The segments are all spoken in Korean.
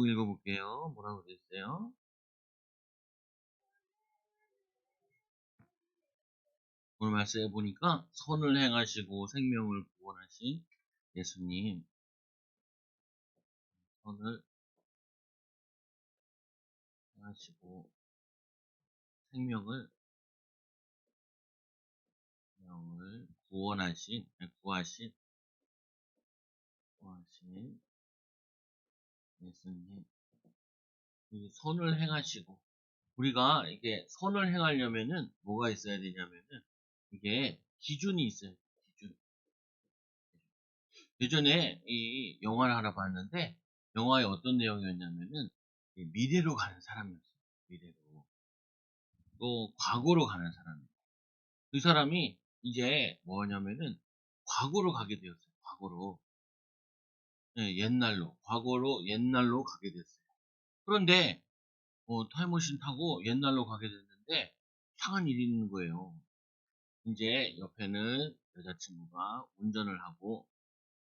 읽어볼게요. 뭐라고 되어있어요? 오늘 말씀해 보니까 선을 행하시고 생명을 구원하신 예수님, 선을 행하시고 생명을 구하신 예수님. 이 선을 행하시고, 우리가 이게 선을 행하려면은 뭐가 있어야 되냐면은 이게 기준이 있어요. 기준. 예전에 이 영화를 하나 봤는데 영화에 어떤 내용이었냐면은 미래로 가는 사람이었어요. 미래로. 또 과거로 가는 사람이에요. 그 사람이 이제 뭐냐면은 과거로 가게 되었어요. 과거로. 예, 옛날로 가게 됐어요. 그런데 타임머신 타고 옛날로 가게 됐는데 이상한 일이 있는 거예요. 이제 옆에는 여자친구가 운전을 하고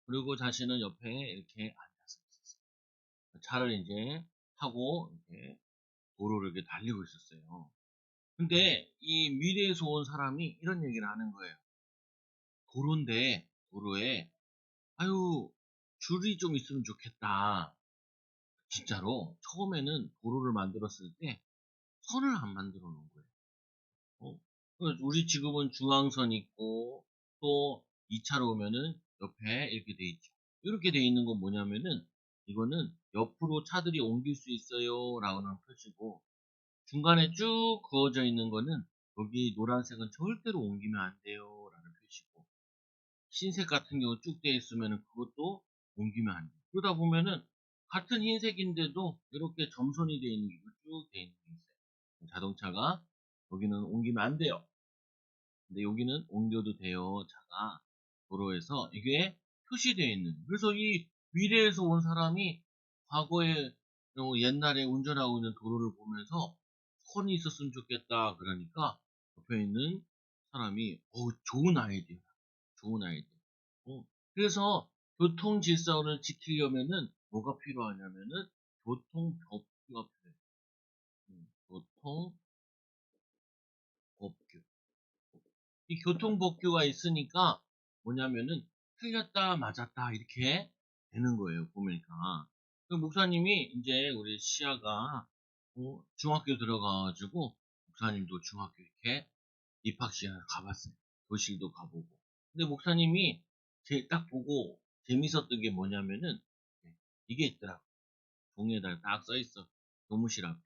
그리고 자신은 옆에 이렇게 앉아서 있었어요. 차를 이제 타고 이렇게 도로를 이렇게 달리고 있었어요. 근데 이 미래에서 온 사람이 이런 얘기를 하는 거예요. 도로에 아유 줄이 좀 있으면 좋겠다. 진짜로 처음에는 도로를 만들었을 때 선을 안 만들어 놓은 거예요. 우리 지금은 중앙선 있고 또 2차로 오면은 옆에 이렇게 돼 있죠. 이렇게 돼 있는 건 뭐냐면은 이거는 옆으로 차들이 옮길 수 있어요 라는 표시고 중간에 쭉 그어져 있는 거는 여기 노란색은 절대로 옮기면 안 돼요 라는 표시고 흰색 같은 경우 쭉 돼 있으면 그것도 옮기면 안 돼요. 그러다 보면은 같은 흰색인데도 이렇게 점선이 되어 있는 게 쭉 돼 있는 게 있어요. 자동차가 여기는 옮기면 안 돼요. 근데 여기는 옮겨도 돼요. 차가 도로에서 이게 표시되어 있는. 그래서 이 미래에서 온 사람이 과거에 옛날에 운전하고 있는 도로를 보면서 선이 있었으면 좋겠다. 그러니까 옆에 있는 사람이 좋은 아이디어. 좋은 아이디어. 그래서 교통 질서를 지키려면은 뭐가 필요하냐면은 교통법규가 필요해요. 교통법규. 이 교통법규가 있으니까 뭐냐면은 틀렸다 맞았다 이렇게 되는 거예요. 보니까. 그 목사님이 이제 우리 시아가 중학교 들어가가지고 목사님도 중학교 이렇게 입학시간을 가봤어요. 교실도 가보고. 근데 목사님이 딱 보고 재밌었던 게 뭐냐면은 이게 있더라고. 종이에다 딱 써있어. 교무실 앞에.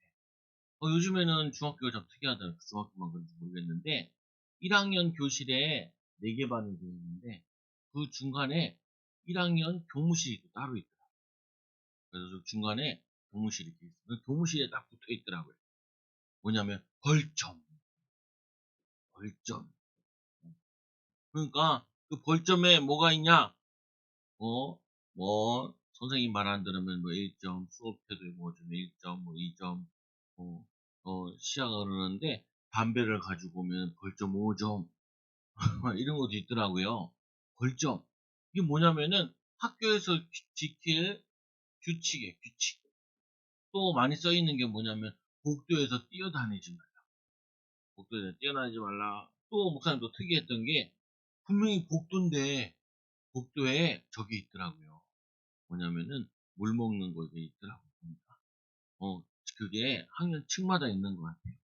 요즘에는 중학교가 좀 특이하더라고요. 중학교만 그런지 모르겠는데 1학년 교실에 4개 반이 되어 있는데 그 중간에 1학년 교무실이 또 따로 있더라고요. 그래서 저 중간에 교무실이 이렇게 있어요. 그 교무실에 딱 붙어 있더라고요. 뭐냐면 벌점. 그러니까 그 벌점에 뭐가 있냐? 선생님 말 안 들으면 뭐 1점, 수업 태도에 뭐 좀 1점, 뭐 2점, 시작을 하는데 담배를 가지고 오면 벌점 5점, 이런 것도 있더라고요. 벌점. 이게 뭐냐면은 학교에서 지킬 규칙이에요, 규칙. 또 많이 써 있는 게 뭐냐면 복도에서 뛰어다니지 말라. 복도에서 뛰어다니지 말라. 또 목사님도 특이했던 게 분명히 복도인데 복도에 저기 있더라고요. 뭐냐면은 물 먹는 거게 있더라고요. 보니까. 그게 학년층마다 있는 것 같아요.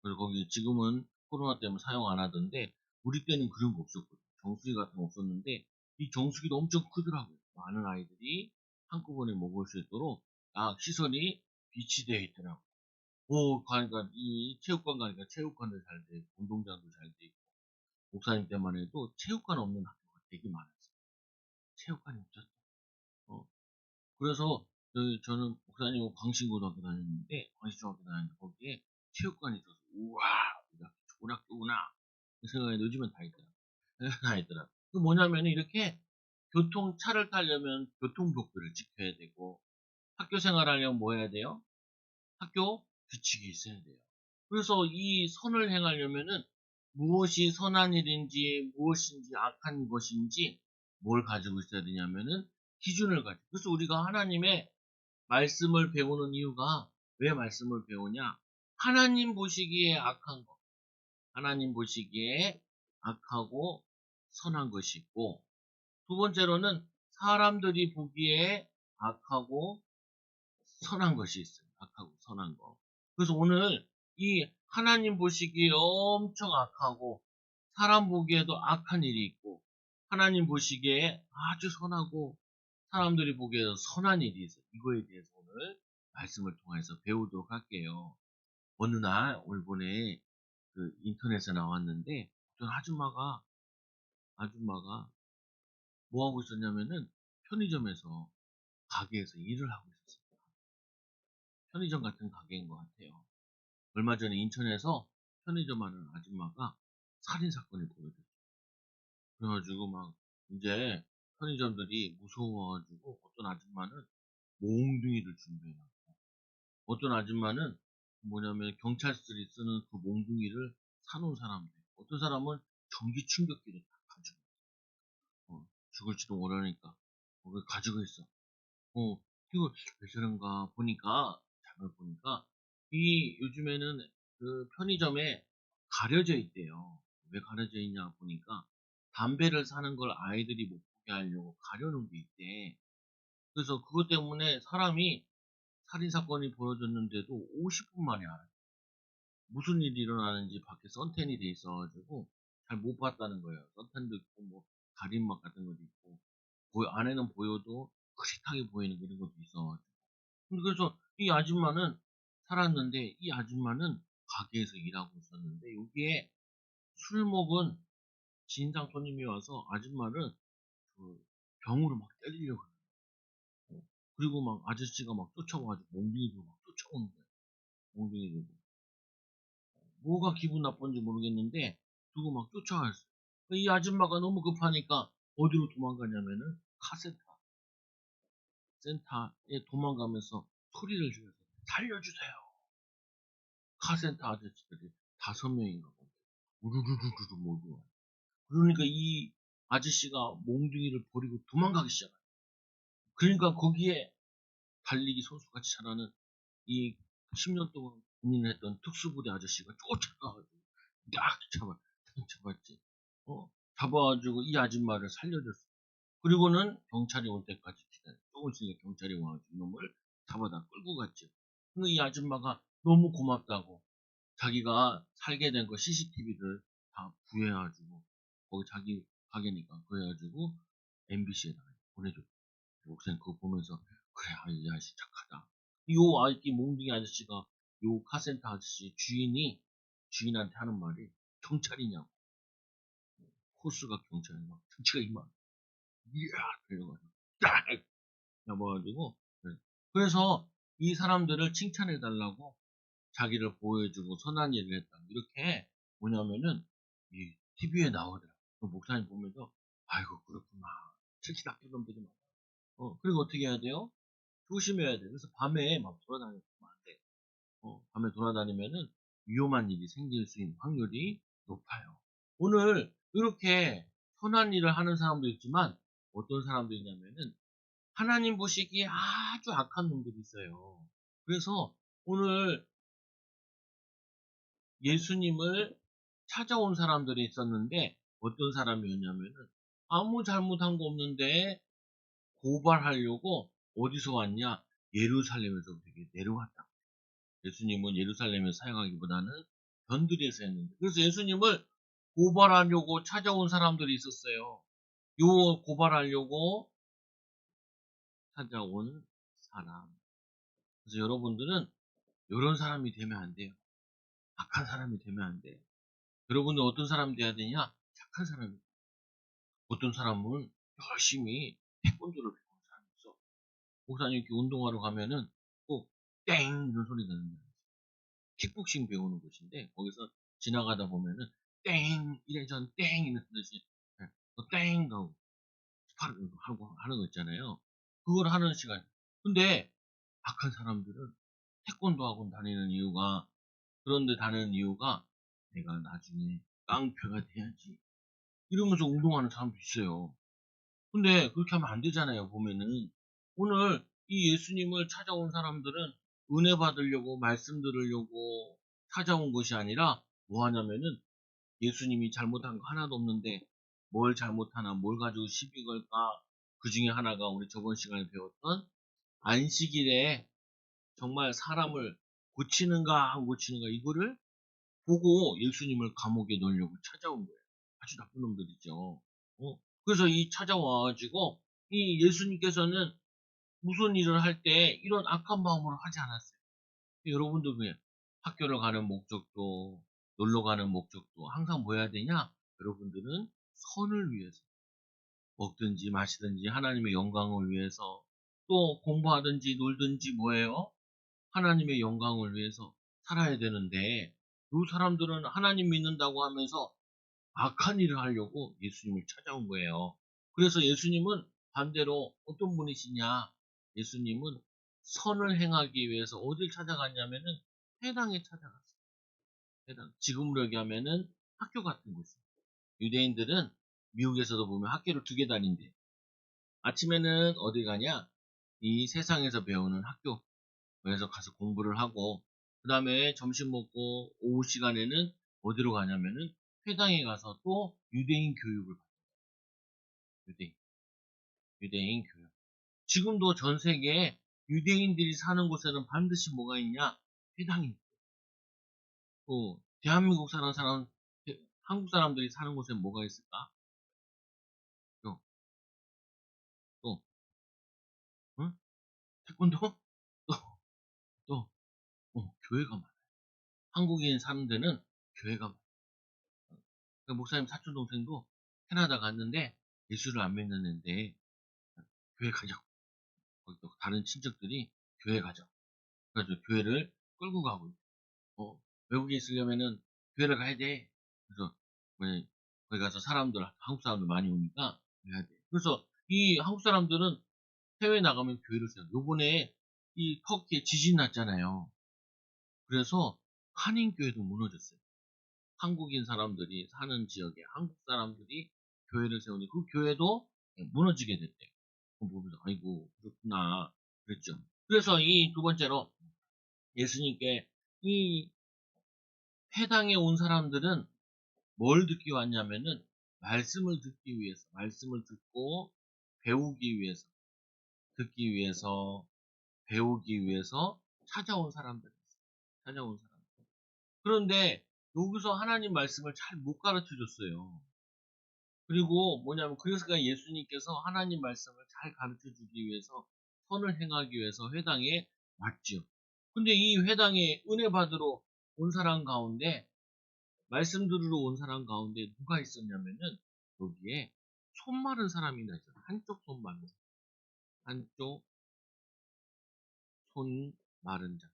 그래서 거기 지금은 코로나 때문에 사용 안 하던데 우리 때는 그런 거 없었거든요. 정수기 같은 거 없었는데 이 정수기도 엄청 크더라고요. 많은 아이들이 한꺼번에 먹을 수 있도록 딱 시설이 비치되어 있더라고요. 가니까 이 체육관 가니까 체육관도 잘 돼 있고 운동장도 잘 돼 있고 목사님 때만 해도 체육관 없는 학교가 되게 많았어요. 체육관이 없었어. 어, 그래서 저는 목사님 광신고등학교 다녔는데 광신중학교 다녔는데 거기에 체육관이 있어서 우와 좋은 학교구나 그 생각에 요즘은 다 있더라. 다 있더라. 그 뭐냐면 이렇게 차를 타려면 교통법규를 지켜야 되고 학교 생활하려면 뭐 해야 돼요? 학교 규칙이 있어야 돼요. 그래서 이 선을 행하려면은 무엇이 선한 일인지 무엇인지 악한 것인지 뭘 가지고 있어야 되냐면은 기준을 가지고. 그래서 우리가 하나님의 말씀을 배우는 이유가 왜 말씀을 배우냐? 하나님 보시기에 악한 거, 하나님 보시기에 악하고 선한 것이 있고, 두 번째로는 사람들이 보기에 악하고 선한 것이 있어요. 악하고 선한 거. 그래서 오늘 이 하나님 보시기에 엄청 악하고 사람 보기에도 악한 일이 있고, 하나님 보시기에 아주 선하고 사람들이 보기에도 선한 일이 있어요. 이거에 대해서 오늘 말씀을 통해서 배우도록 할게요. 어느 날 올본에 그 인터넷에 나왔는데 어떤 아줌마가 뭐 하고 있었냐면은 편의점에서 가게에서 일을 하고 있었어요. 편의점 같은 가게인 것 같아요. 얼마 전에 인천에서 편의점 하는 아줌마가 살인 사건이 벌어졌어요. 그래가지고 막 이제 편의점들이 무서워가지고 어떤 아줌마는 몽둥이를 준비해놨고, 어떤 아줌마는 뭐냐면 경찰들이 쓰는 그 몽둥이를 사놓은 사람도 있고, 어떤 사람은 전기 충격기를 다 가지고 죽을지도 모르니까 그걸 가지고 있어. 이거 왜 저런가 보니까, 잘못 보니까, 이 요즘에는 그 편의점에 가려져 있대요. 왜 가려져 있냐 보니까, 담배를 사는 걸 아이들이 못 보게 하려고 가려놓은 게 있대. 그래서 그것 때문에 사람이 살인사건이 벌어졌는데도 50분 만에 알아요. 무슨 일이 일어나는지 밖에 선텐이 돼 있어가지고 잘 못 봤다는 거예요. 선텐도 있고, 뭐, 가림막 같은 것도 있고, 안에는 보여도 흐릿하게 보이는 그런 것도 있어가지고. 그래서 이 아줌마는 살았는데, 이 아줌마는 가게에서 일하고 있었는데, 여기에 술 먹은 진상 손님이 와서 아줌마를 그 병으로 막 때리려고 해요. 그리고 막 아저씨가 막 쫓아와가지고 몽둥이 들고 막 쫓아오는 거예요. 몽둥이 들고. 뭐가 기분 나쁜지 모르겠는데, 두고 막 쫓아왔어요. 이 아줌마가 너무 급하니까 어디로 도망가냐면은 카센터 센터에 도망가면서 소리를 지르면서 살려주세요. 카센터 아저씨들이 5명인가 본데 우르르르르 몰고 와요. 그러니까 이 아저씨가 몽둥이를 버리고 도망가기 시작해요. 그러니까 거기에 달리기 선수같이 잘하는 이 10년 동안 군인했던 특수부대 아저씨가 쫓아가가지고 딱 잡았지. 잡아가지고 이 아줌마를 살려줬어. 그리고는 경찰이 올 때까지 기다려. 조금씩 경찰이 와가지고 이놈을 잡아다 끌고 갔죠. 근데 이 아줌마가 너무 고맙다고 자기가 살게 된 거 CCTV를 다 구해가지고 거기 자기 가게니까 그래가지고 MBC에다가 보내줬죠. 목사님 그거 보면서 그래 이 아저씨 착하다. 요 아저씨 몽둥이 아저씨가 요 카센터 아저씨 주인한테 하는 말이 경찰이냐고. 코스가 경찰이 막 등치가 이만 이야 그래가지고 딱 잡아가지고 그래서 이 사람들을 칭찬해달라고 자기를 보호해주고 선한 일을 했다. 이렇게 뭐냐면은 이 TV에 나오더라. 목사님 보면서 아이고 그렇구나. 특히 나쁜 놈들이 많아. 그리고 어떻게 해야 돼요? 조심해야 돼. 그래서 밤에 막 돌아다니면 안 돼. 밤에 돌아다니면은 위험한 일이 생길 수 있는 확률이 높아요. 오늘 이렇게 선한 일을 하는 사람도 있지만 어떤 사람도 있냐면은 하나님 보시기에 아주 악한 놈들이 있어요. 그래서 오늘 예수님을 찾아온 사람들이 있었는데 어떤 사람이었냐면은 아무 잘못한 거 없는데 고발하려고 어디서 왔냐? 예루살렘에서 되게 내려왔다. 예수님은 예루살렘에 사역하기보다는 변두리에서 했는데 그래서 예수님을 고발하려고 찾아온 사람들이 있었어요. 요 고발하려고 찾아온 사람. 그래서 여러분들은 이런 사람이 되면 안 돼요. 악한 사람이 되면 안 돼요. 여러분은 어떤 사람 돼야 되냐? 착한 사람이. 어떤 사람은 열심히 태권도를 배우는 사람이 있어. 목사님 이렇게 운동하러 가면은 꼭 땡 이런 소리 나는 거예요. 킥복싱 배우는 곳인데 거기서 지나가다 보면은 땡 이래전 땡 이런 듯이 땡 하고 하고 하는 거 있잖아요. 그걸 하는 시간. 근데 악한 사람들은 태권도 학원 다니는 이유가 그런데 다니는 이유가 내가 나중에 깡패가 돼야지 이러면서 운동하는 사람도 있어요. 근데 그렇게 하면 안 되잖아요. 보면은 오늘 이 예수님을 찾아온 사람들은 은혜 받으려고 말씀 들으려고 찾아온 것이 아니라 뭐 하냐면은 예수님이 잘못한 거 하나도 없는데 뭘 잘못하나 뭘 가지고 시비 걸까? 그중에 하나가 우리 저번 시간에 배웠던 안식일에 정말 사람을 고치는가 안 고치는가 이거를 보고 예수님을 감옥에 넣으려고 찾아온 거예요. 아주 나쁜 놈들이죠. 그래서 이 찾아와 가지고 이 예수님께서는 무슨 일을 할 때 이런 악한 마음으로 하지 않았어요. 여러분도 그냥 학교를 가는 목적도 놀러 가는 목적도 항상 뭐 해야 되냐? 여러분들은 선을 위해서 먹든지 마시든지 하나님의 영광을 위해서 또 공부하든지 놀든지 뭐예요? 하나님의 영광을 위해서 살아야 되는데 요 사람들은 하나님 믿는다고 하면서 악한 일을 하려고 예수님을 찾아온 거예요. 그래서 예수님은 반대로 어떤 분이시냐? 예수님은 선을 행하기 위해서 어딜 찾아갔냐면은 회당에 찾아갔어요. 회당. 지금으로 얘기하면은 학교 같은 곳이에요. 유대인들은 미국에서도 보면 학교를 2개 다닌대. 아침에는 어디 가냐? 이 세상에서 배우는 학교. 그래서 가서 공부를 하고, 그 다음에 점심 먹고 오후 시간에는 어디로 가냐면은 회당에 가서 또 유대인 교육을 받아요. 유대인, 유대인 교육. 지금도 전 세계에 유대인들이 사는 곳에는 반드시 뭐가 있냐? 회당이 있고, 또 대한민국 사는 사람, 한국 사람들이 사는 곳에 뭐가 있을까? 또, 또, 응? 태권도? 또, 또, 교회가 많아요. 한국인 사는 데는 교회가 많아요. 그 목사님 사촌 동생도 캐나다 갔는데 예수를 안 믿는 애인데 교회 가자고. 거기 또 다른 친척들이 교회 가자고. 그래서 교회를 끌고 가고 있어요. 외국에 있으려면은 교회를 가야 돼. 그래서 왜 거기 가서 사람들 한국 사람들 많이 오니까 해야 돼. 그래서 이 한국 사람들은 해외 나가면 교회를 세요. 요번에 이 터키에 지진 났잖아요. 그래서 한인교회도 무너졌어요. 한국인 사람들이 사는 지역에 한국 사람들이 교회를 세우니 그 교회도 무너지게 됐대요. 그거 보면서 아이고 그렇구나 그랬죠. 그래서 이 두 번째로 예수님께 이 회당에 온 사람들은 뭘 듣기 왔냐면은 말씀을 듣기 위해서 말씀을 듣고 배우기 위해서 듣기 위해서 배우기 위해서 찾아온 사람들이었어요. 찾아온 사람들. 그런데 여기서 하나님 말씀을 잘 못 가르쳐 줬어요. 그리고 뭐냐면 그래서 예수님께서 하나님 말씀을 잘 가르쳐 주기 위해서 선을 행하기 위해서 회당에 왔지요. 근데 이 회당에 은혜 받으러 온 사람 가운데 말씀 들으러 온 사람 가운데 누가 있었냐면은 여기에 손 마른 사람이 있어요. 한쪽 손 마른 사람. 한쪽 손 마른 자.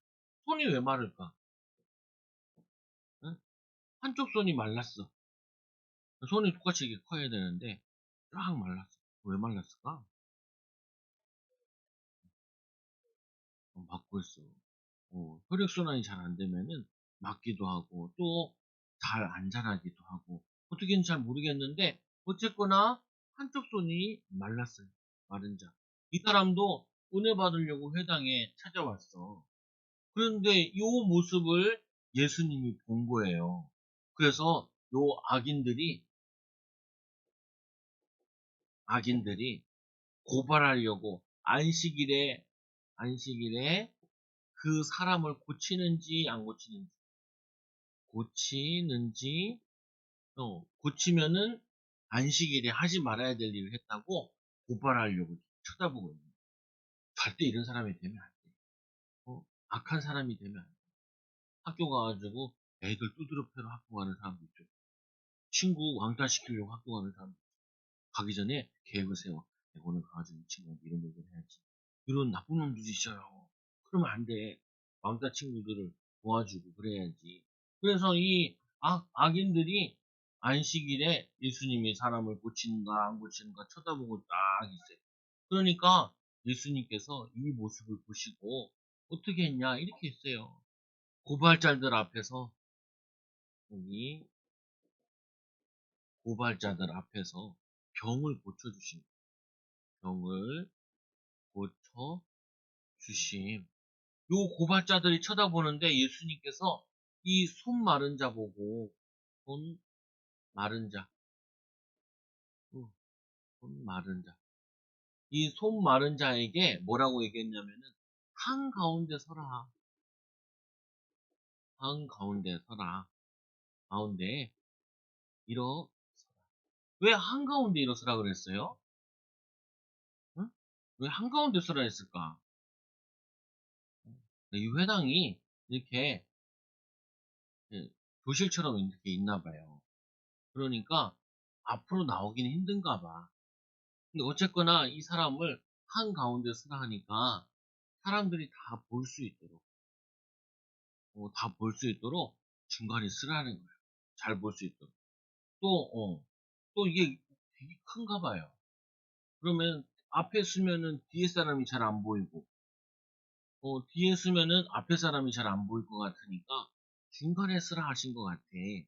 손이 왜 마를까? 응? 한쪽 손이 말랐어. 손이 똑같이 이렇게 커야 되는데 쫙 말랐어. 왜 말랐을까? 막고 있어. 혈액순환이 잘 안 되면은 맞기도 하고 또 잘 안 자라기도 하고 어떻게는 잘 모르겠는데 어쨌거나 한쪽 손이 말랐어요. 마른 자. 이 사람도 은혜 받으려고 회당에 찾아왔어. 그런데 이 모습을 예수님이 본 거예요. 그래서 요 악인들이 고발하려고 안식일에 그 사람을 고치는지 안 고치는지 고치면은 안식일에 하지 말아야 될 일을 했다고 고발하려고 쳐다보고 있는 거예요. 절대 이런 사람이 되면 안 돼. 악한 사람이 되면 안 돼. 학교 가가지고 애들 두드려 패러 학교 가는 사람도 있죠. 친구 왕따시키려고 학교 가는 사람도 있죠. 가기 전에 계획을 세워. 내가 오늘 가가지고 이 친구한테 이런 얘기를 해야지. 이런 나쁜 놈들이 있어요. 그러면 안 돼. 왕따 친구들을 도와주고 그래야지. 그래서 이 악인들이 안식일에 예수님이 사람을 고치는가 안 고치는가 쳐다보고 딱 있어요. 그러니까 예수님께서 이 모습을 보시고 어떻게 했냐 이렇게 했어요. 고발자들 앞에서 여기 고발자들 앞에서 병을 고쳐주신 거예요. 병을 고쳐 주심. 요 고발자들이 쳐다보는데 예수님께서 이 손 마른 자 보고 손 마른 자, 어, 손 마른 자. 이 손 마른 자에게 뭐라고 얘기했냐면은 한가운데 서라. 한가운데 서라. 가운데 일어서라. 왜 한가운데 일어서라 그랬어요? 응? 왜 한가운데 서라 했을까? 이 회당이 이렇게 예, 교실처럼 이렇게 있나 봐요. 그러니까 앞으로 나오기는 힘든가 봐. 근데 어쨌거나 이 사람을 한가운데 서라 하니까 사람들이 다 볼 수 있도록, 다 볼 수 있도록 중간에 쓰라는 거예요. 잘 볼 수 있도록. 또, 또 이게 되게 큰가 봐요. 그러면 앞에 쓰면은 뒤에 사람이 잘 안 보이고, 뒤에 쓰면은 앞에 사람이 잘 안 보일 것 같으니까 중간에 쓰라 하신 것 같아. 예.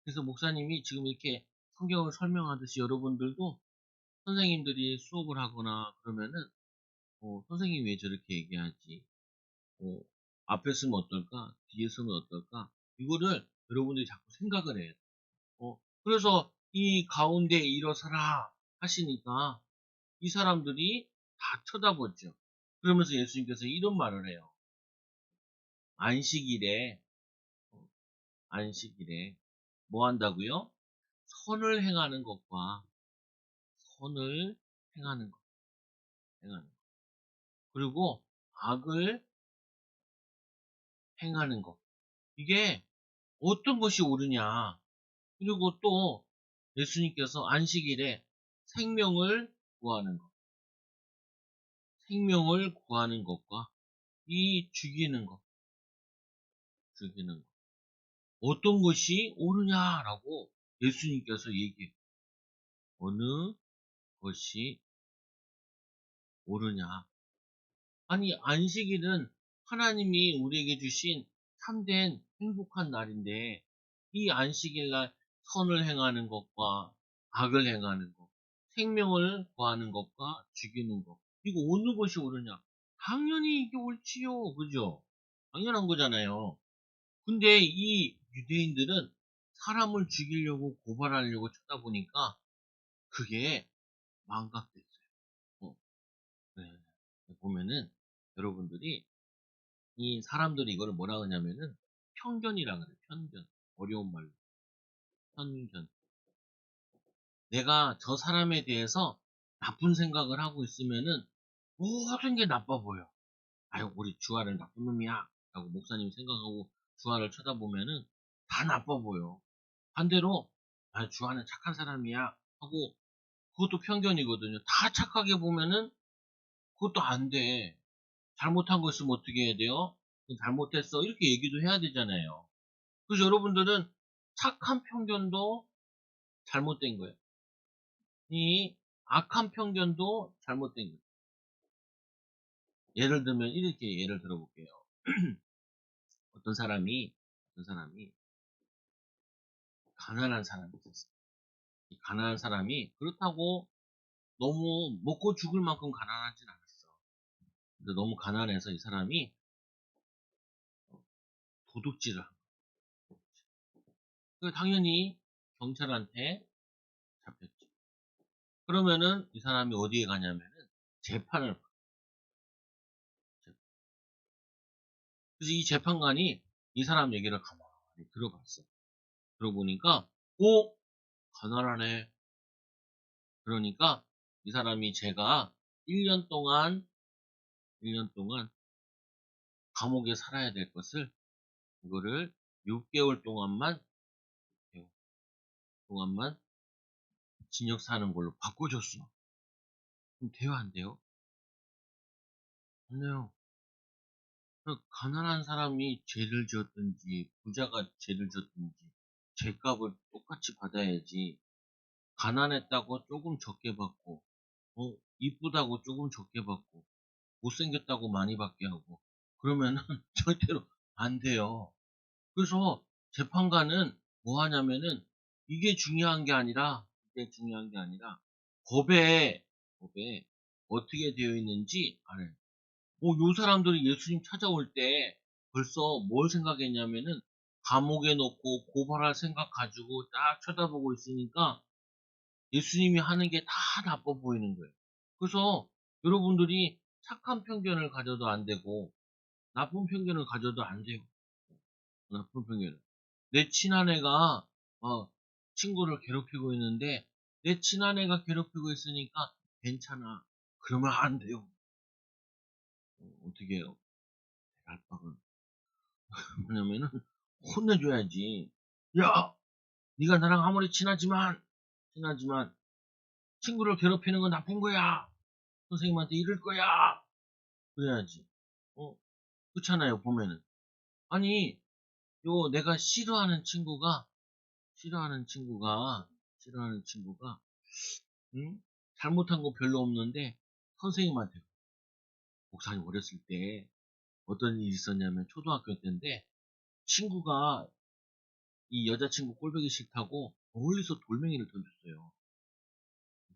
그래서 목사님이 지금 이렇게 성경을 설명하듯이 여러분들도 선생님들이 수업을 하거나 그러면은, 선생님이 왜 저렇게 얘기하지? 어, 앞에 쓰면 어떨까? 뒤에 쓰면 어떨까? 이거를 여러분들이 자꾸 생각을 해요. 그래서 이 가운데 일어서라 하시니까 이 사람들이 다 쳐다보죠. 그러면서 예수님께서 이런 말을 해요. 안식일에, 어, 안식일에 뭐 한다고요? 선을 행하는 것과 선을 행하는 것, 행하는 것. 그리고 악을 행하는 것. 이게 어떤 것이 옳으냐. 그리고 또 예수님께서 안식일에 생명을 구하는 것, 생명을 구하는 것과 이 죽이는 것, 죽이는 것. 어떤 것이 옳으냐라고 예수님께서 얘기해요. 어느 것이 옳으냐. 아니, 안식일은 하나님이 우리에게 주신 참된 행복한 날인데, 이 안식일 날 선을 행하는 것과 악을 행하는 것, 생명을 구하는 것과 죽이는 것, 이거 어느 것이 옳으냐? 당연히 이게 옳지요. 그죠? 당연한 거잖아요. 근데 이 유대인들은 사람을 죽이려고 고발하려고 쳐다보니까 그게 망각됐어요. 어, 네. 보면은 여러분들이 이 사람들이 이거를 뭐라 하냐면은 편견이라 그래요. 편견. 어려운 말로. 편견. 내가 저 사람에 대해서 나쁜 생각을 하고 있으면은 모든 게 나빠 보여. 아유, 우리 주아를 나쁜 놈이야. 라고 목사님이 생각하고 주아를 쳐다보면은 다 나빠 보여. 반대로, 아, 주아는 착한 사람이야. 하고 그것도 편견이거든요. 다 착하게 보면은 그것도 안 돼. 잘못한 거 있으면 어떻게 해야 돼요? 잘못했어. 이렇게 얘기도 해야 되잖아요. 그래서 여러분들은 착한 편견도 잘못된 거예요. 이 악한 편견도 잘못된 거예요. 예를 들면 이렇게 예를 들어볼게요. 어떤 사람이 가난한 사람이 있었어요. 이 가난한 사람이 그렇다고 너무 먹고 죽을 만큼 가난하진 않았어. 근데 너무 가난해서 이 사람이 도둑질을 한 거예요. 당연히 경찰한테 잡혔죠. 그러면은 이 사람이 어디에 가냐면은 재판을 봐요. 그래서 이 재판관이 이 사람 얘기를 가만히 들어봤어. 들어보니까, 오, 가난하네. 그러니까 이 사람이 제가 1년 동안 1년 동안 감옥에 살아야 될 것을 이거를 6개월 동안만 징역 사는 걸로 바꿔줬어. 그럼 돼요, 안 돼요? 안 돼요. 가난한 사람이 죄를 지었든지 부자가 죄를 지었든지 죄값을 똑같이 받아야지. 가난했다고 조금 적게 받고, 이쁘다고 조금 적게 받고, 못생겼다고 많이 받게 하고, 그러면은 절대로 안 돼요. 그래서 재판관은 뭐 하냐면은 이게 중요한 게 아니라 법에 어떻게 되어 있는지 알아요. 요 사람들이 예수님 찾아올 때 벌써 뭘 생각했냐면은 감옥에 넣고 고발할 생각 가지고 딱 쳐다보고 있으니까 예수님이 하는 게 다 나빠 보이는 거예요. 그래서 여러분들이 착한 편견을 가져도 안 되고 나쁜 편견을 가져도 안 돼요. 나쁜 편견을. 내 친아내가 친구를 괴롭히고 있는데 내 친아내가 괴롭히고 있으니까 괜찮아. 그러면 안 돼요. 어떻게 해요? 알바가 뭐냐면은 혼내줘야지. 야, 네가 나랑 아무리 친하지만 친구를 괴롭히는 건 나쁜 거야. 선생님한테 이럴 거야. 그래야지. 어, 그렇잖아요, 보면은. 아니, 내가 싫어하는 친구가, 응? 잘못한 거 별로 없는데, 선생님한테, 목사님 어렸을 때 어떤 일이 있었냐면, 초등학교 때인데, 친구가 이 여자친구 꼴보기 싫다고 멀리서 돌멩이를 던졌어요.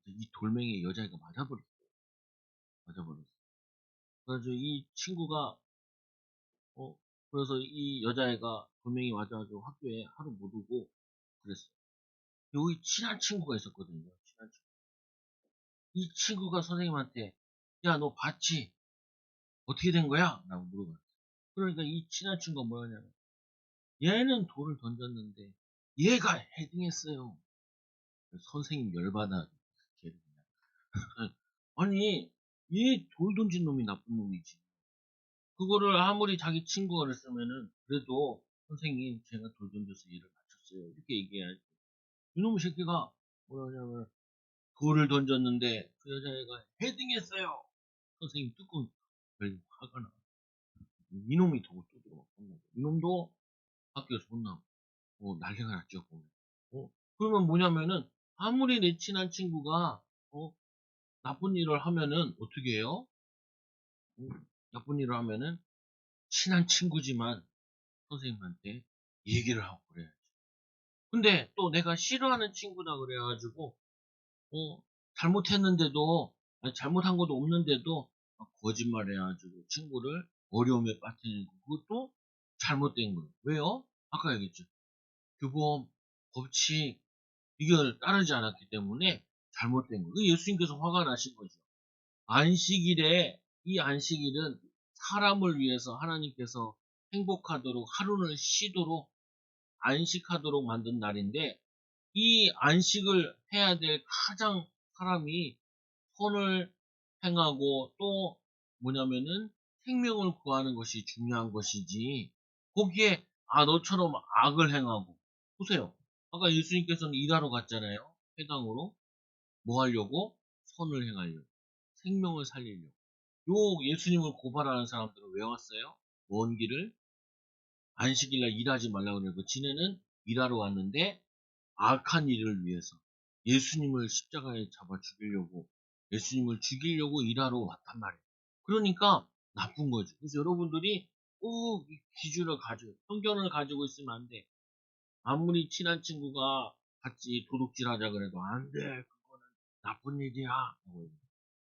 이 돌멩이에 여자애가 맞아버렸어. 그래서 이 친구가, 어, 그래서 이 여자애가 돌멩이 맞아가지고 학교에 하루 못 오고 그랬어. 여기 친한 친구가 있었거든요. 친한 친구. 이 친구가 선생님한테, 야, 너 봤지? 어떻게 된 거야? 라고 물어봤어. 그러니까 이 친한 친구가 뭐냐면, 얘는 돌을 던졌는데, 얘가 헤딩했어요. 선생님 열받아. 걔를 그냥. 아니, 얘 돌 던진 놈이 나쁜 놈이지. 그거를 아무리 자기 친구가 그랬으면은, 그래도 선생님, 제가 돌 던져서 얘를 맞췄어요. 이렇게 얘기해야지. 이놈의 새끼가 뭐냐면, 돌을 던졌는데, 그 여자애가 헤딩했어요. 선생님 뚜껑 열리고 화가 나. 이놈이 더 두드려 막 혼나고. 이놈도 학교에서 혼나고. 난리가 났죠, 보면. 그러면 뭐냐면은, 아무리 내 친한 친구가, 나쁜 일을 하면은, 어떻게 해요? 어, 나쁜 일을 하면은, 친한 친구지만, 선생님한테 얘기를 하고 그래야지. 근데 또 내가 싫어하는 친구다 그래가지고, 잘못했는데도, 아니, 잘못한 것도 없는데도, 막 거짓말 해가지고 친구를 어려움에 빠뜨리는 거. 그것도 잘못된 거예요. 왜요? 아까 얘기했죠. 규범, 법칙, 이걸 따르지 않았기 때문에 잘못된 거예요. 예수님께서 화가 나신 거죠. 안식일에, 이 안식일은 사람을 위해서 하나님께서 행복하도록 하루를 쉬도록 안식하도록 만든 날인데 이 안식을 해야 될 가장 사람이 선을 행하고 또 뭐냐면은 생명을 구하는 것이 중요한 것이지 거기에 너처럼 악을 행하고 보세요. 아까 예수님께서는 일하러 갔잖아요. 회당으로 뭐 하려고? 선을 행하려고 생명을 살리려고. 예수님을 고발하는 사람들은 왜 왔어요? 먼 길을 안식일날 일하지 말라고 그러고 지네는 일하러 왔는데 악한 일을 위해서 예수님을 십자가에 잡아 죽이려고 예수님을 죽이려고 일하러 왔단 말이에요. 그러니까 나쁜 거죠. 그래서 여러분들이 꼭 이 기준을 가지고 편견을 가지고 있으면 안 돼. 아무리 친한 친구가 같이 도둑질하자 그래도 안 돼. 그거는 나쁜 일이야.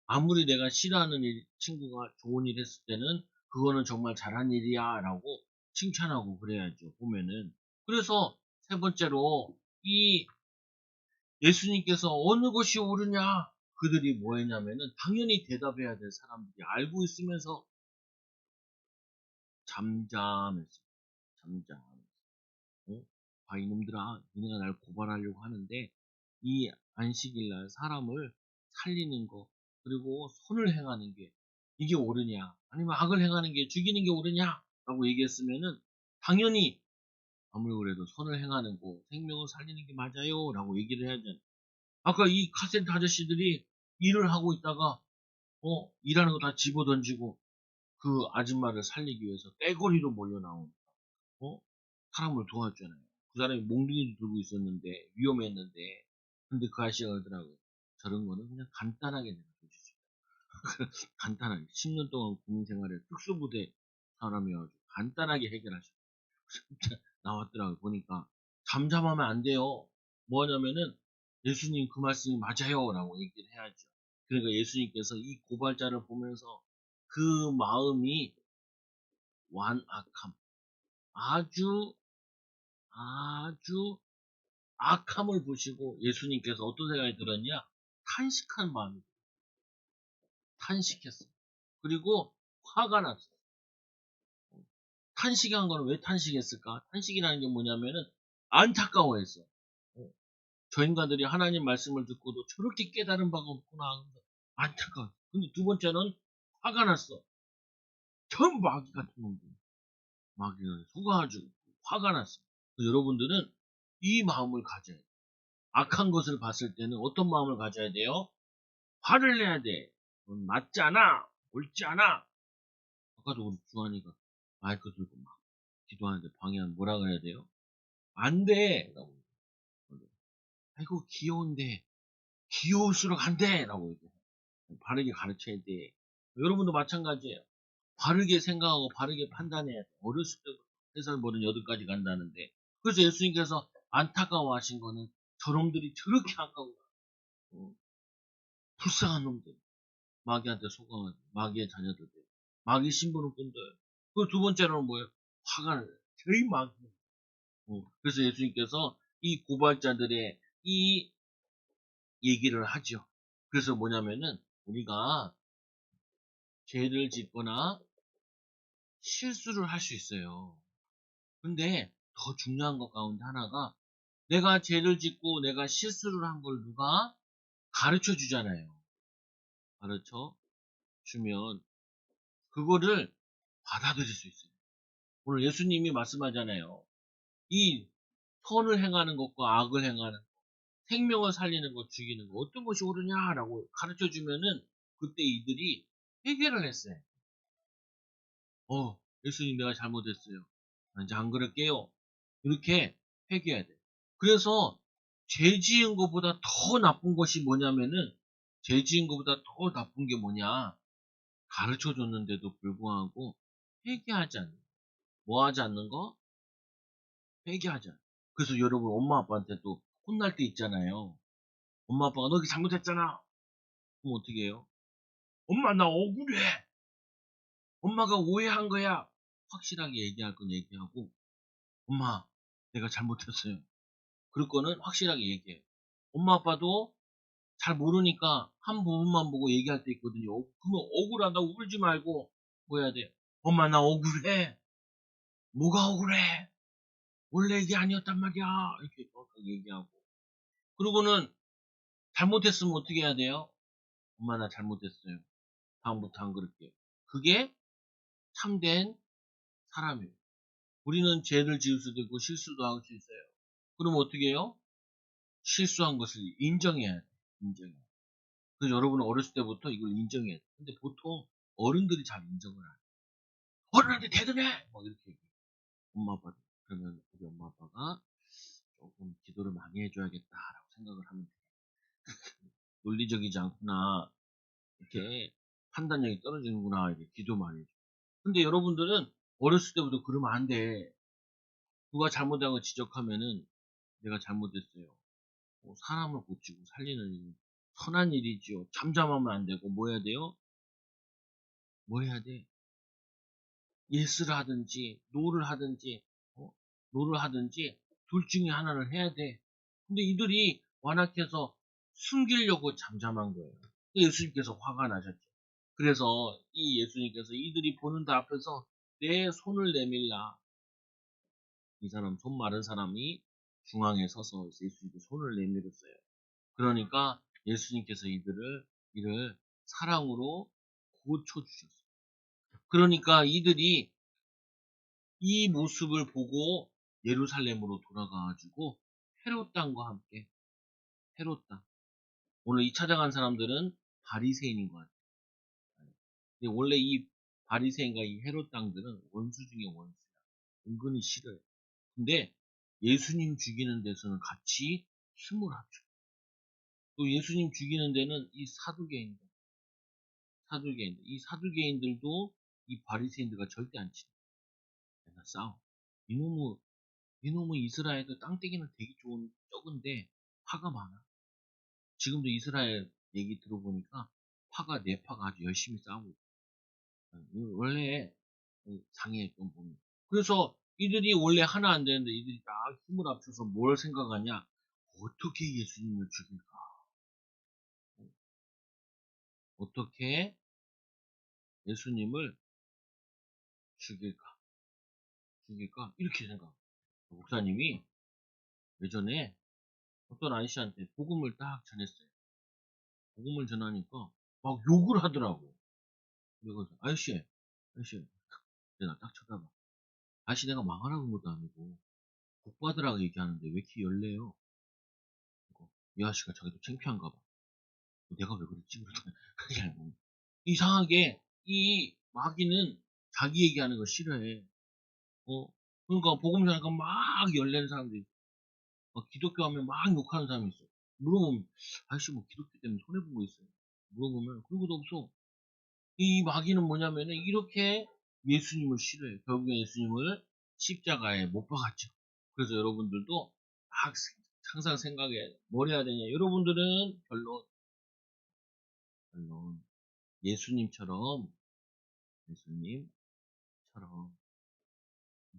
아무리 내가 싫어하는 친구가 좋은 일 했을 때는 그거는 정말 잘한 일이야 라고 칭찬하고 그래야죠. 보면은. 그래서 세 번째로 이 예수님께서 어느 것이 옳으냐? 그들이 뭐 했냐면은 당연히 대답해야 될 사람들이 알고 있으면서 잠잠했어요. 잠잠. 이놈들아, 니네가 날 고발하려고 하는데 이 안식일날 사람을 살리는 거 그리고 선을 행하는 게 이게 옳으냐? 아니면 악을 행하는 게 죽이는 게 옳으냐? 라고 얘기했으면은 당연히 아무리 그래도 선을 행하는 거 생명을 살리는 게 맞아요. 라고 얘기를 해야지. 아까 이 카센터 아저씨들이 일을 하고 있다가 일하는 거 다 집어던지고 그 아줌마를 살리기 위해서 떼거리로 몰려 나온 사람을 도와줬잖아요. 그 사람이 몽둥이도 들고 있었는데 위험했는데 근데 그 아저씨가 그러더라고요. 저런 거는 그냥 간단하게 내가 해주지. 간단하게 10년 동안 군생활에 특수부대 사람이어가지고 간단하게 해결하죠. 진짜 나왔더라고요. 보니까 잠잠하면 안 돼요. 뭐냐면은 예수님 그 말씀이 맞아요 라고 얘기를 해야죠. 그러니까 예수님께서 이 고발자를 보면서 그 마음이 완악함. 아주, 아주 악함을 보시고 예수님께서 어떤 생각이 들었냐? 탄식한 마음이, 탄식했어. 그리고 화가 났어. 탄식한 거는 왜 탄식했을까? 탄식이라는 게 뭐냐면은 안타까워했어. 저 인간들이 하나님 말씀을 듣고도 저렇게 깨달은 바가 없구나. 안타까워. 근데 두 번째는 화가 났어. 전 마귀 같은 놈들. 마귀는 속아가지고 화가 났어. 여러분들은 이 마음을 가져야 돼. 악한 것을 봤을 때는 어떤 마음을 가져야 돼요? 화를 내야 돼. 넌 맞지 않아. 옳지 않아. 아까도 우리 주한이가 마이크 들고 막 기도하는데 방해하면 뭐라 그래야 돼요? 안 돼. 라고. 아이고 귀여운데 귀여울수록 안 돼. 라고 얘기해. 바르게 가르쳐야 돼. 여러분도 마찬가지예요. 바르게 생각하고 바르게 판단해야 돼. 어렸을 때부터 3살 버른 8까지 간다는데. 그래서 예수님께서 안타까워하신 거는 저놈들이 저렇게 아까워. 불쌍한 놈들. 마귀한테 속아가지고 마귀의 자녀들. 마귀 신분을 끈어요. 그 두 번째로는 뭐예요? 화가 나요. 저희 마귀. 그래서 예수님께서 이 고발자들의 이 얘기를 하죠. 그래서 뭐냐면은 우리가 죄를 짓거나 실수를 할 수 있어요. 근데 더 중요한 것 가운데 하나가 내가 죄를 짓고 내가 실수를 한 걸 누가 가르쳐 주잖아요. 가르쳐 주면 그거를 받아들일 수 있어요. 오늘 예수님이 말씀하잖아요. 이 선을 행하는 것과 악을 행하는 것, 생명을 살리는 것, 죽이는 것 어떤 것이 옳으냐라고 가르쳐 주면은 그때 이들이 회개를 했어요. 예수님 내가 잘못했어요. 이제 안 그럴게요. 이렇게 회개해야 돼요. 그래서 죄 지은 것보다 더 나쁜 것이 뭐냐면은 죄 지은 것보다 더 나쁜 게 뭐냐? 가르쳐 줬는데도 불구하고 회개하지 않는 거. 뭐 하지 않는 거? 회개하지 않는 거. 그래서 여러분 엄마 아빠한테도 혼날 때 있잖아요. 엄마 아빠가 너 이렇게 잘못했잖아. 그럼 어떻게 해요? 엄마 나 억울해. 엄마가 오해한 거야. 확실하게 얘기할 건 얘기하고 엄마 내가 잘못했어요. 그럴 거는 확실하게 얘기해요. 엄마 아빠도 잘 모르니까 한 부분만 보고 얘기할 때 있거든요. 그러면 억울하다고 울지 말고 뭐 해야 돼? 엄마 나 억울해. 뭐가 억울해? 원래 이게 아니었단 말이야. 이렇게 정확하게 얘기하고. 그리고는 잘못했으면 어떻게 해야 돼요? 엄마 나 잘못했어요. 다음부터 안 그럴게요. 그게 참된 사람이에요. 우리는 죄를 지을 수도 있고 실수도 할 수 있어요. 그럼 어떻게 해요? 실수한 것을 인정해야 돼. 인정해야 돼. 그래서 여러분은 어렸을 때부터 이걸 인정해야 돼. 근데 보통 어른들이 잘 인정을 안 해. 어른한테 대드네! 막 이렇게 얘기해. 엄마 아빠도. 그러면 우리 엄마 아빠가 조금 기도를 많이 해줘야겠다라고 생각을 하면 돼. 논리적이지 않구나. 이렇게 판단력이 떨어지는구나. 이렇게 기도 많이 해줘. 근데 여러분들은 어렸을 때부터 그러면 안 돼. 누가 잘못한 거 지적하면은 내가 잘못했어요. 사람을 고치고 살리는 일은 선한 일이지요. 잠잠하면 안 되고 뭐 해야 돼요? 뭐 해야 돼? 예스를 하든지 노를 하든지 노를 하든지 둘 중에 하나를 해야 돼. 근데 이들이 완악해서 숨기려고 잠잠한 거예요. 예수님께서 화가 나셨죠. 그래서 이 예수님께서 이들이 보는 다 앞에서 내 손을 내밀라. 이 사람 손 마른 사람이 중앙에 서서 예수님께 손을 내밀었어요. 그러니까 예수님께서 이를 사랑으로 고쳐주셨어요. 그러니까 이들이 이 모습을 보고 예루살렘으로 돌아가가지고 헤롯 땅과 함께 헤롯 땅. 오늘 이 찾아간 사람들은 바리새인인 것 같아요. 근데 원래 이 바리새인과 이 헤롯 땅들은 원수 중에 원수야. 은근히 싫어요. 근데 예수님 죽이는 데서는 같이 힘을 합쳐. 또 예수님 죽이는 데는 이 사두개인들. 이 사두개인들도 이 바리새인들과 절대 안 친해. 맨날 싸워. 이놈의 이놈의 이스라엘도 땅떼기는 되게 좋은 적은데 파가 많아. 지금도 이스라엘 얘기 들어보니까 파가 네 파가 아주 열심히 싸우고 있어. 원래 상해했던 부분. 그래서 이들이 원래 하나 안 되는데 이들이 다 힘을 합쳐서 뭘 생각하냐? 어떻게 예수님을 죽일까? 어떻게 예수님을 죽일까? 죽일까? 이렇게 생각. 목사님이 예전에 어떤 아저씨한테 복음을 딱 전했어요. 복음을 전하니까 막 욕을 하더라고. 그래서 아저씨, 내가 딱 쳐다봐. 아저씨 내가 망하라는 것도 아니고 복 받으라고 얘기하는데 왜 이렇게 열래요? 그러니까 이 아저씨가 자기도 창피한가 봐. 내가 왜 그랬지? 그러더니 이상하게 이 마귀는 자기 얘기하는 거 싫어해. 어? 그러니까 복음 전하니까 막 열내는 사람들이 있어. 막 기독교 하면 막 욕하는 사람이 있어. 물어보면 아저씨 뭐 기독교 때문에 손해본 거 있어요? 물어보면 그런 것도 없어. 이 마귀는 뭐냐면은 이렇게 예수님을 싫어해. 결국에 예수님을 십자가에 못 박았죠. 그래서 여러분들도 막 항상 생각해 뭘 해야 되냐. 여러분들은 결론 예수님처럼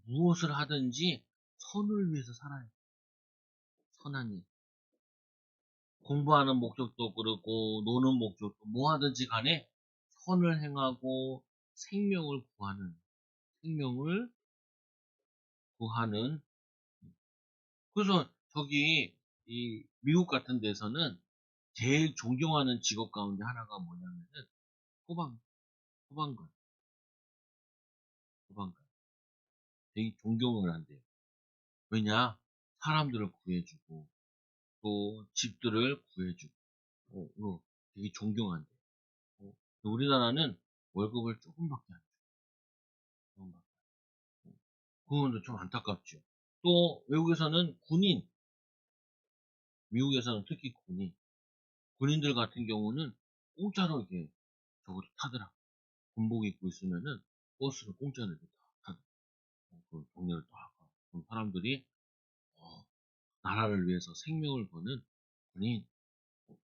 무엇을 하든지 선을 위해서 살아요. 선한 일. 공부하는 목적도 그렇고 노는 목적도 뭐 하든지 간에 선을 행하고 생명을 구하는. 그래서 저기 이 미국 같은 데서는 제일 존경하는 직업 가운데 하나가 뭐냐면은 소방 소방관 소방관 되게 존경을 한대요. 왜냐 사람들을 구해주고 또 집들을 구해주고 되게 존경한대. 어, 우리나라는 월급을 조금밖에 안 줘. 조금밖에. 그건 좀 안타깝죠. 또 외국에서는 미국에서는 특히 군인들 같은 경우는 공짜로 이렇게 저거 타더라. 군복 입고 있으면은 버스를 공짜로 이렇게 다 타더라. 그 동네를 딱 가. 그럼 사람들이 어, 나라를 위해서 생명을 거는 군인,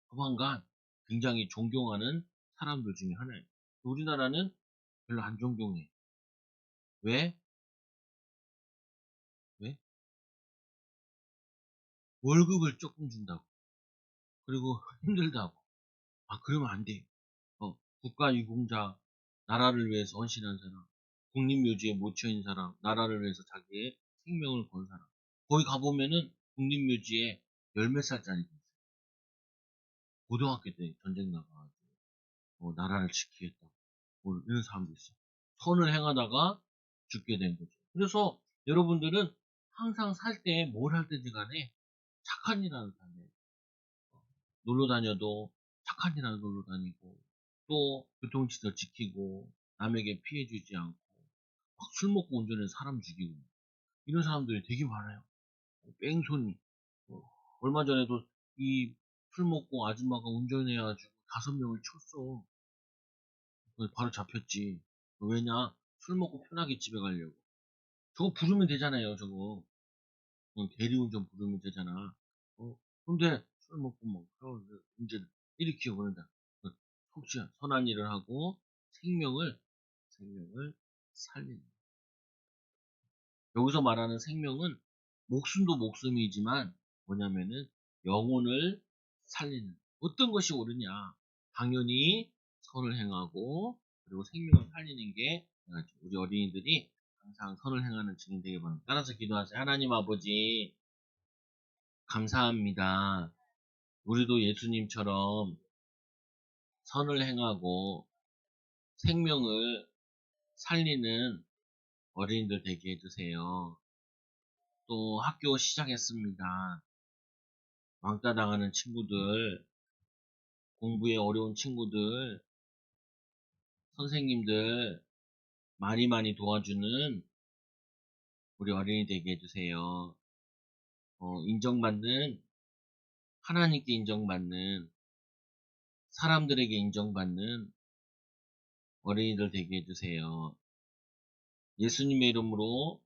소방관 굉장히 존경하는 사람들 중에 하나예요. 우리나라는 별로 안 존경해. 왜? 왜? 월급을 조금 준다고. 그리고 힘들다고. 아, 그러면 안 돼. 국가유공자, 나라를 위해서 헌신한 사람, 국립묘지에 묻혀있는 사람, 나라를 위해서 자기의 생명을 건 사람. 거기 가보면은 국립묘지에 열 몇 살짜리 있어요. 고등학교 때 전쟁 나가가지고 나라를 지키겠다. 뭐 이런 사람도 있어. 선을 행하다가 죽게 된 거죠. 그래서 여러분들은 항상 살 때 뭘 할 때든 간에 착한 일 하는 삶에 놀러 다녀도 착한 일 하는 놀러 다니고 또 교통질서 지키고 남에게 피해 주지 않고 막 술 먹고 운전해서 사람 죽이고 이런 사람들이 되게 많아요. 뺑소니. 얼마 전에도 이 술 먹고 아줌마가 운전해가지고 5명을 쳤어. 바로 잡혔지. 왜냐? 술 먹고 편하게 집에 가려고. 저거 부르면 되잖아요, 저거. 대리운전 부르면 되잖아. 근데 술 먹고 막 운전 일으키고 그런다. 혹시 선한 일을 하고 생명을 살리는. 여기서 말하는 생명은 목숨도 목숨이지만 뭐냐면은 영혼을 살리는. 어떤 것이 옳으냐? 당연히 선을 행하고 그리고 생명을 살리는 게 우리 어린이들이 항상 선을 행하는 증인 되게 바랍니다. 따라서 기도하세요. 하나님 아버지 감사합니다. 우리도 예수님처럼 선을 행하고 생명을 살리는 어린이들 되게 해주세요. 또 학교 시작했습니다. 왕따 당하는 친구들, 공부에 어려운 친구들, 선생님들 많이 많이 도와주는 우리 어린이 되게 해주세요. 인정받는, 하나님께 인정받는, 사람들에게 인정받는 어린이들 되게 해주세요. 예수님의 이름으로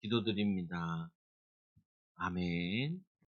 기도드립니다. 아멘.